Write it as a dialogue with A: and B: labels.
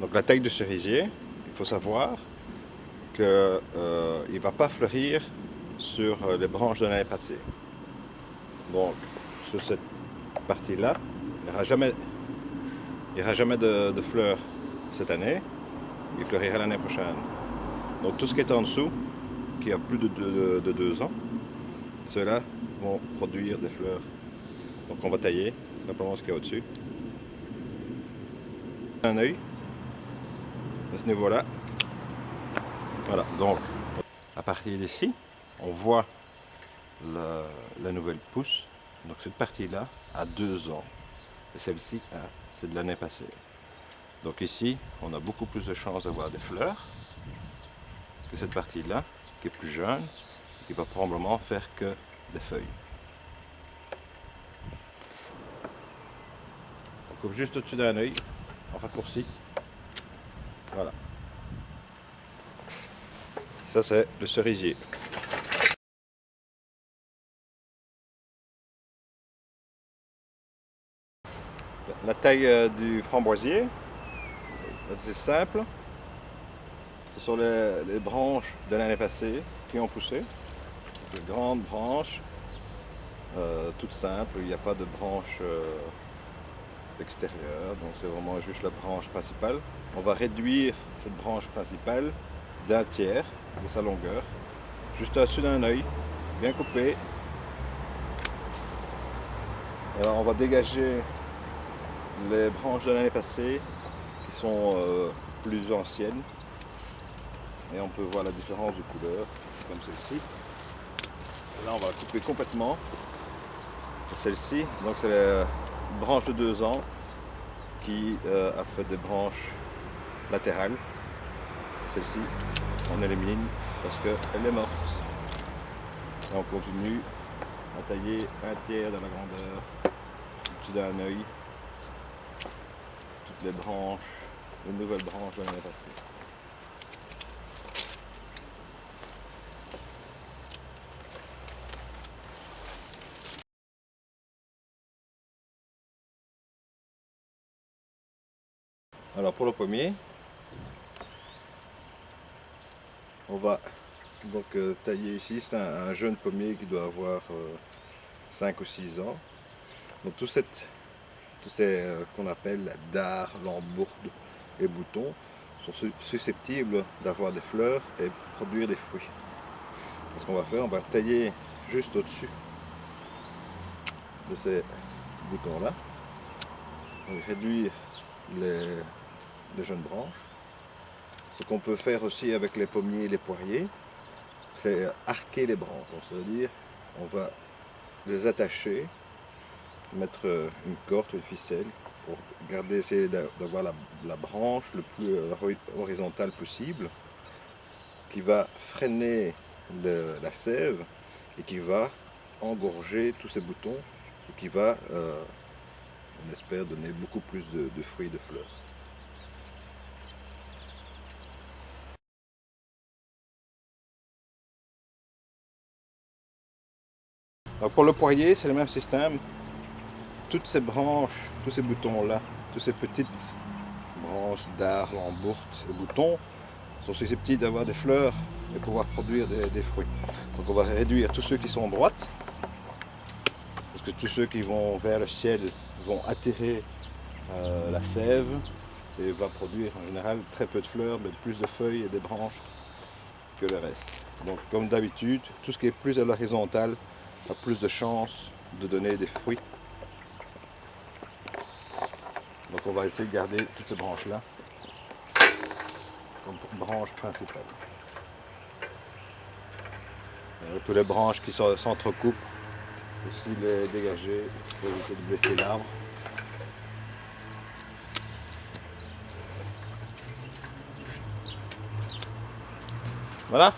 A: Donc la taille du cerisier, il faut savoir qu'il ne va pas fleurir sur les branches de l'année passée. Donc sur cette partie-là, il n'y aura jamais de fleurs cette année, il fleurira l'année prochaine. Donc tout ce qui est en dessous, qui a plus de 2 ans, ceux-là vont produire des fleurs. Donc on va tailler simplement ce qu'il y a au-dessus. Un œil à ce niveau-là. Voilà, donc à partir d'ici, on voit la nouvelle pousse. Donc cette partie-là a 2 ans et celle-ci, c'est de l'année passée. Donc ici, on a beaucoup plus de chances d'avoir des fleurs que cette partie-là, qui est plus jeune, et qui va probablement faire que des feuilles. On coupe juste au-dessus d'un œil, on raccourcit. Voilà. Ça, c'est le cerisier. La taille du framboisier, c'est simple. Ce sont les branches de l'année passée qui ont poussé. De grandes branches, toutes simples. Il n'y a pas de branches extérieures, donc c'est vraiment juste la branche principale. On va réduire cette branche principale d'un tiers de sa longueur, juste au-dessus d'un œil, bien coupé. Alors on va dégager les branches de l'année passée qui sont plus anciennes et on peut voir la différence de couleur comme celle-ci. Là on va la couper complètement. Celle-ci, donc c'est la branche de 2 ans qui a fait des branches latérales. Celle-ci on élimine parce qu'elle est morte. Et on continue à tailler un tiers de la grandeur au-dessus d'un œil. Toutes les branches, les nouvelles branches de l'année passée. Alors pour le pommier, on va donc tailler ici, c'est un jeune pommier qui doit avoir 5 ou 6 ans. Donc tous ces qu'on appelle dards, lambourdes et boutons sont susceptibles d'avoir des fleurs et produire des fruits. Ce qu'on va faire, on va tailler juste au-dessus de ces boutons-là. On va réduire les jeunes branches. Ce qu'on peut faire aussi avec les pommiers et les poiriers, c'est arquer les branches. C'est-à-dire, on va les attacher, mettre une corde ou une ficelle pour essayer d'avoir la branche le plus horizontale possible, qui va freiner la sève et qui va engorger tous ces boutons et qui va, on espère, donner beaucoup plus de fruits et de fleurs. Alors pour le poirier, c'est le même système. Toutes ces branches, tous ces boutons-là, toutes ces petites branches d'arbres, lambourdes et boutons sont susceptibles d'avoir des fleurs et pouvoir produire des fruits. Donc on va réduire tous ceux qui sont droites, parce que tous ceux qui vont vers le ciel vont attirer la sève et va produire en général très peu de fleurs, mais plus de feuilles et des branches que le reste. Donc comme d'habitude, tout ce qui est plus à l'horizontale a plus de chances de donner des fruits. Donc on va essayer de garder toutes ces branches-là comme branches principales. Toutes les branches qui s'entrecoupent, aussi les dégager pour éviter de blesser l'arbre. Voilà.